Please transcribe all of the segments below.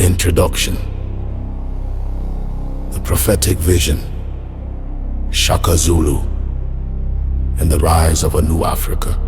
Introduction. The prophetic vision, Shaka Zulu, and the rise of a new Africa.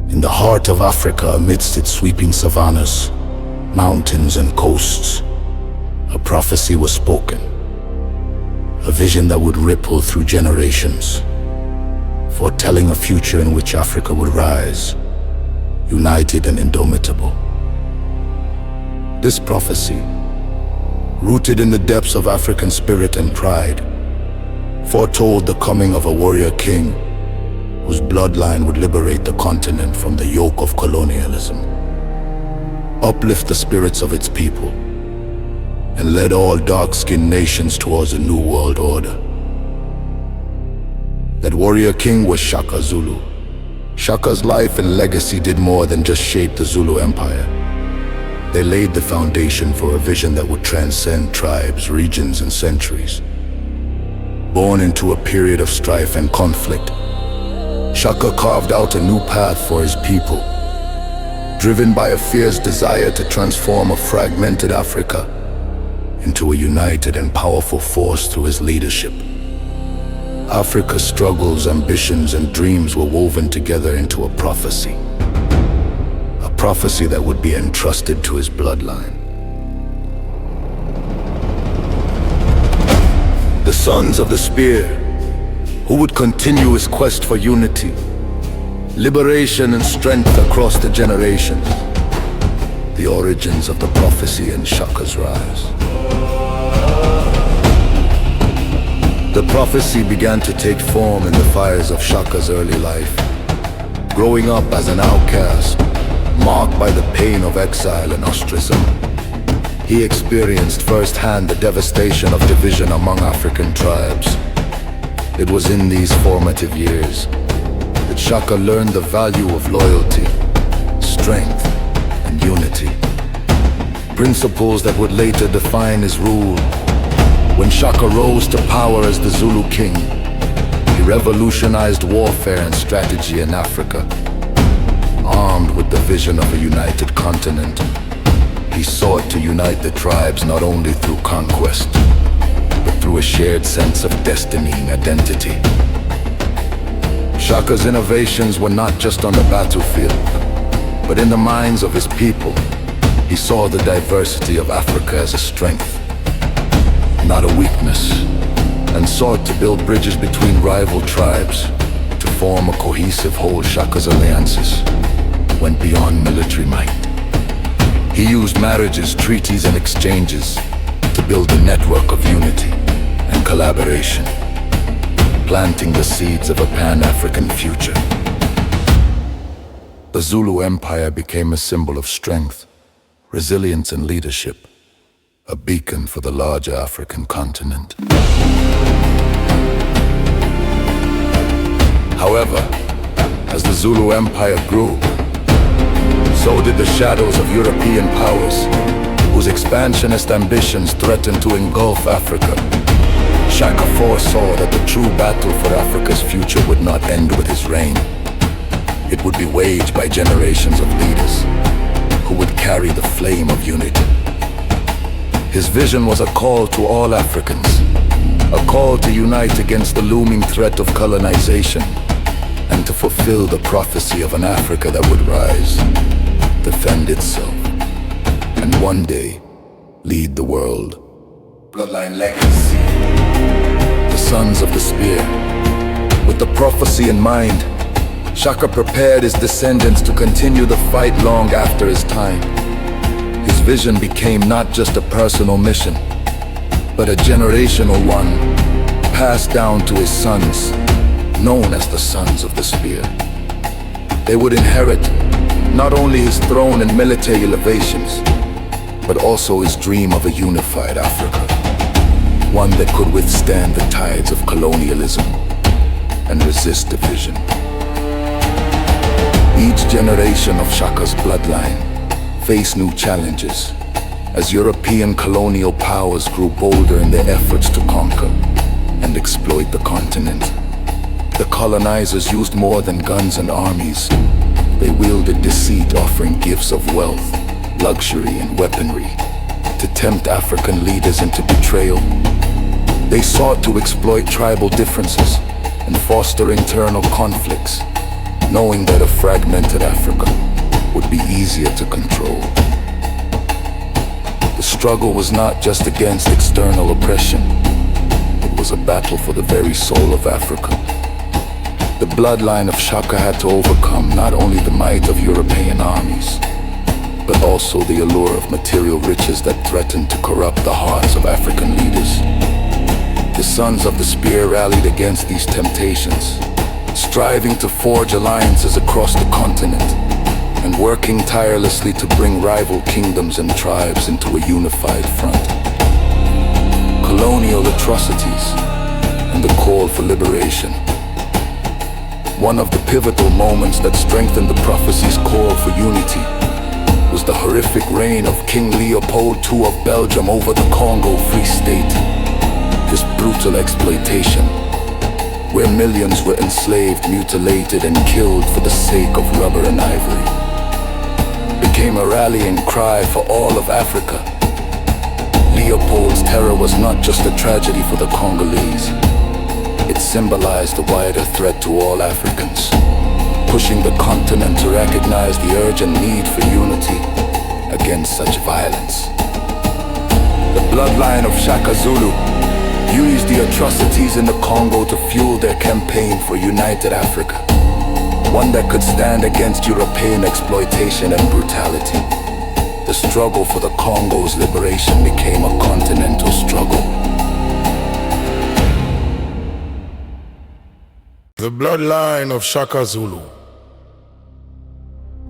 In the heart of Africa, amidst its sweeping savannas, mountains and coasts, a prophecy was spoken. A vision that would ripple through generations, foretelling a future in which Africa would rise, united and indomitable. This prophecy, rooted in the depths of African spirit and pride, foretold the coming of a warrior king whose bloodline would liberate the continent from the yoke of colonialism, uplift the spirits of its people, and led all dark-skinned nations towards a new world order. That warrior king was Shaka Zulu. Shaka's life and legacy did more than just shape the Zulu Empire. They laid the foundation for a vision that would transcend tribes, regions, and centuries. Born into a period of strife and conflict, Shaka carved out a new path for his people, driven by a fierce desire to transform a fragmented Africa into a united and powerful force through his leadership. Africa's struggles, ambitions, and dreams were woven together into a prophecy that would be entrusted to his bloodline. The sons of the spear, who would continue his quest for unity, liberation, and strength across the generations. The origins of the prophecy and Shaka's rise. The prophecy began to take form in the fires of Shaka's early life. Growing up as an outcast, marked by the pain of exile and ostracism, he experienced firsthand the devastation of division among African tribes. It was in these formative years that Shaka learned the value of loyalty, strength, and unity. Principles that would later define his rule. When Shaka rose to power as the Zulu king, he revolutionized warfare and strategy in Africa. Armed with the vision of a united continent, he sought to unite the tribes not only through conquest, but through a shared sense of destiny and identity. Shaka's innovations were not just on the battlefield, but in the minds of his people. He saw the diversity of Africa as a strength, not a weakness, and sought to build bridges between rival tribes to form a cohesive whole. Shaka's alliances went beyond military might. He used marriages, treaties, and exchanges to build a network of unity and collaboration, planting the seeds of a Pan-African future. The Zulu Empire became a symbol of strength, resilience, and leadership, a beacon for the larger African continent. However, as the Zulu Empire grew, so did the shadows of European powers, whose expansionist ambitions threatened to engulf Africa. Shaka foresaw that the true battle for Africa's future would not end with his reign. It would be waged by generations of leaders who would carry the flame of unity. His vision was a call to all Africans, a call to unite against the looming threat of colonization, and to fulfill the prophecy of an Africa that would rise, defend itself, and one day lead the world. Bloodline legacy. The sons of the spear. With the prophecy in mind, Shaka prepared his descendants to continue the fight long after his time. His vision became not just a personal mission, but a generational one, passed down to his sons, known as the sons of the spear. They would inherit not only his throne and military elevations, but also his dream of a unified Africa, one that could withstand the tides of colonialism and resist division. Each generation of Shaka's bloodline faced new challenges as European colonial powers grew bolder in their efforts to conquer and exploit the continent. The colonizers used more than guns and armies. They wielded deceit, offering gifts of wealth, luxury, and weaponry to tempt African leaders into betrayal. They sought to exploit tribal differences and foster internal conflicts, knowing that a fragmented Africa would be easier to control. The struggle was not just against external oppression. It was a battle for the very soul of Africa. The bloodline of Shaka had to overcome not only the might of European armies, but also the allure of material riches that threatened to corrupt the hearts of African leaders. The Sons of the Spear rallied against these temptations, striving to forge alliances across the continent and working tirelessly to bring rival kingdoms and tribes into a unified front. Colonial atrocities and the call for liberation. One of the pivotal moments that strengthened the prophecy's call for unity was the horrific reign of King Leopold II of Belgium over the Congo Free State. This brutal exploitation, where millions were enslaved, mutilated, and killed for the sake of rubber and ivory, became a rallying cry for all of Africa. Leopold's terror was not just a tragedy for the Congolese. It symbolized a wider threat to all Africans, pushing the continent to recognize the urgent need for unity against such violence. The bloodline of Shaka Zulu used the atrocities in the Congo to fuel their campaign for united Africa, one that could stand against European exploitation and brutality. The struggle for the Congo's liberation became a continental struggle. The bloodline of Shaka Zulu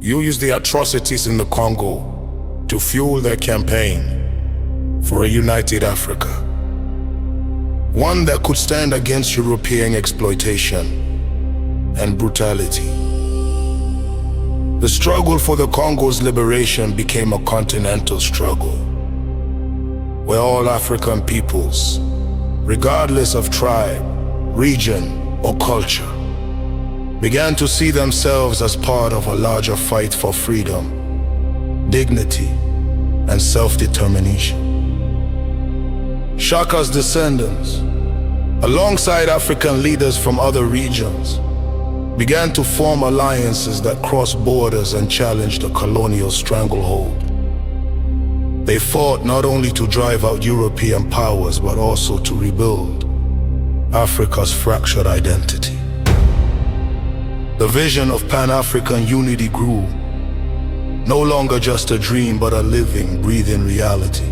used the atrocities in the Congo to fuel their campaign for a united Africa, one that could stand against European exploitation and brutality. The struggle for the Congo's liberation became a continental struggle, where all African peoples, regardless of tribe, region, or culture, began to see themselves as part of a larger fight for freedom, dignity, and self-determination. Shaka's descendants, alongside African leaders from other regions, began to form alliances that crossed borders and challenged the colonial stranglehold. They fought not only to drive out European powers, but also to rebuild Africa's fractured identity. The vision of Pan-African unity grew, no longer just a dream, but a living, breathing reality.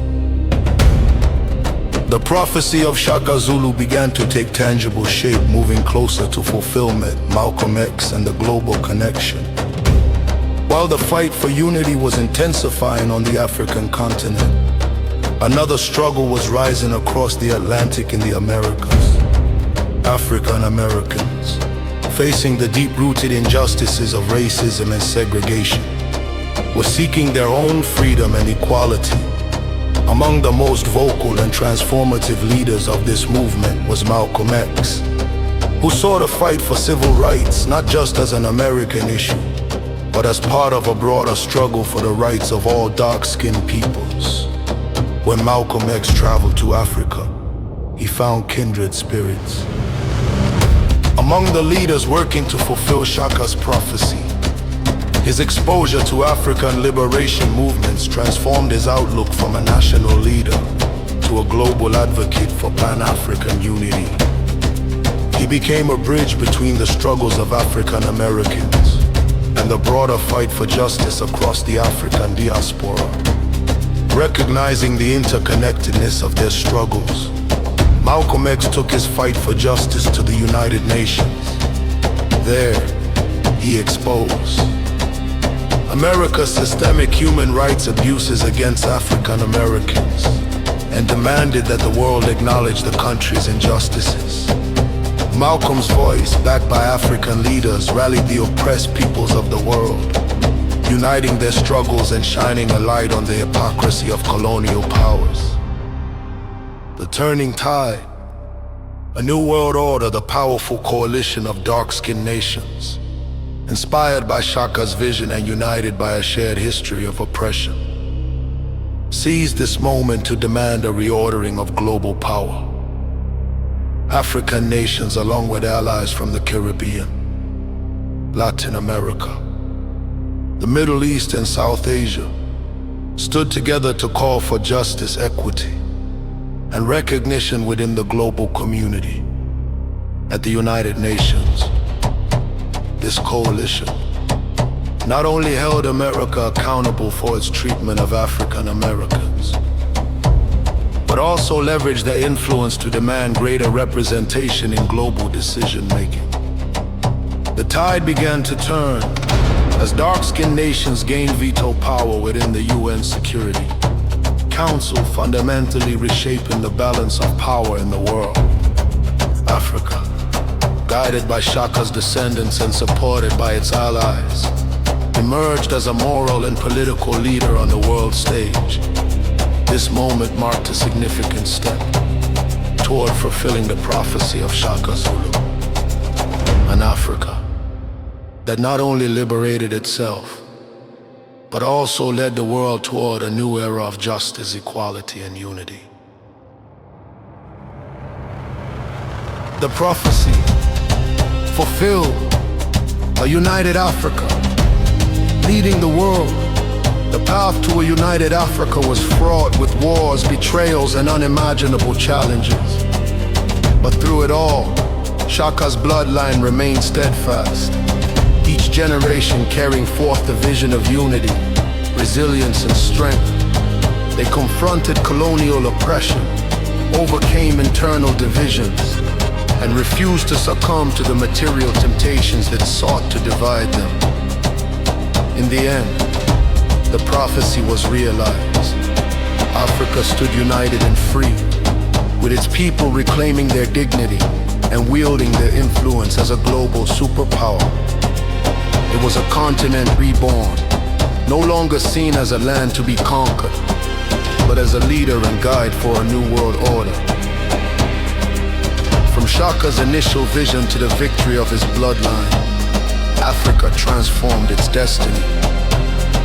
The prophecy of Shaka Zulu began to take tangible shape, moving closer to fulfillment, Malcolm X, and the global connection. While the fight for unity was intensifying on the African continent, another struggle was rising across the Atlantic in the Americas. African Americans, facing the deep-rooted injustices of racism and segregation, were seeking their own freedom and equality. Among the most vocal and transformative leaders of this movement was Malcolm X, who saw the fight for civil rights not just as an American issue, but as part of a broader struggle for the rights of all dark-skinned peoples. When Malcolm X traveled to Africa, he found kindred spirits. Among the leaders working to fulfill Shaka's prophecy, his exposure to African liberation movements transformed his outlook from a national leader to a global advocate for Pan-African unity. He became a bridge between the struggles of African Americans and the broader fight for justice across the African diaspora. Recognizing the interconnectedness of their struggles, Malcolm X took his fight for justice to the United Nations. There, he exposed America's systemic human rights abuses against African Americans and demanded that the world acknowledge the country's injustices. Malcolm's voice, backed by African leaders, rallied the oppressed peoples of the world, uniting their struggles and shining a light on the hypocrisy of colonial powers. The turning tide, a new world order, the powerful coalition of dark-skinned nations, inspired by Shaka's vision and united by a shared history of oppression. seized this moment to demand a reordering of global power. African nations, along with allies from the Caribbean, Latin America, the Middle East and South Asia, stood together to call for justice, equity, and recognition within the global community. At the United Nations, this coalition not only held America accountable for its treatment of African Americans, but also leveraged their influence to demand greater representation in global decision-making. The tide began to turn as dark-skinned nations gained veto power within the UN Security Council, fundamentally reshaping the balance of power in the world. Africa, guided by Shaka's descendants and supported by its allies, emerged as a moral and political leader on the world stage. This moment marked a significant step toward fulfilling the prophecy of Shaka Zulu, an Africa that not only liberated itself, but also led the world toward a new era of justice, equality, and unity. The prophecy fulfilled: a united Africa, leading the world. The path to a united Africa was fraught with wars, betrayals, and unimaginable challenges. But through it all, Shaka's bloodline remained steadfast, each generation carrying forth the vision of unity, resilience, and strength. They confronted colonial oppression, overcame internal divisions, and refused to succumb to the material temptations that sought to divide them. In the end, the prophecy was realized. Africa stood united and free, with its people reclaiming their dignity and wielding their influence as a global superpower. It was a continent reborn, no longer seen as a land to be conquered, but as a leader and guide for a new world order. From Shaka's initial vision to the victory of his bloodline, Africa transformed its destiny,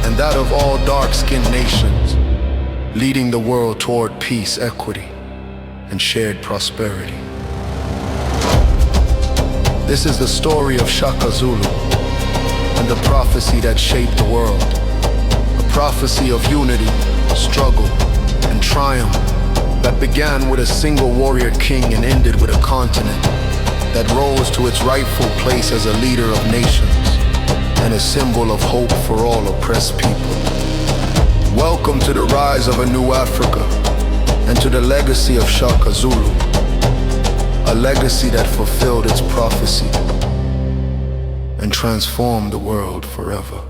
and that of all dark-skinned nations, leading the world toward peace, equity, and shared prosperity. This is the story of Shaka Zulu and the prophecy that shaped the world. A prophecy of unity, struggle, and triumph that began with a single warrior king and ended with a continent that rose to its rightful place as a leader of nations and a symbol of hope for all oppressed people. Welcome to the rise of a new Africa and to the legacy of Shaka Zulu, a legacy that fulfilled its prophecy and transformed the world forever.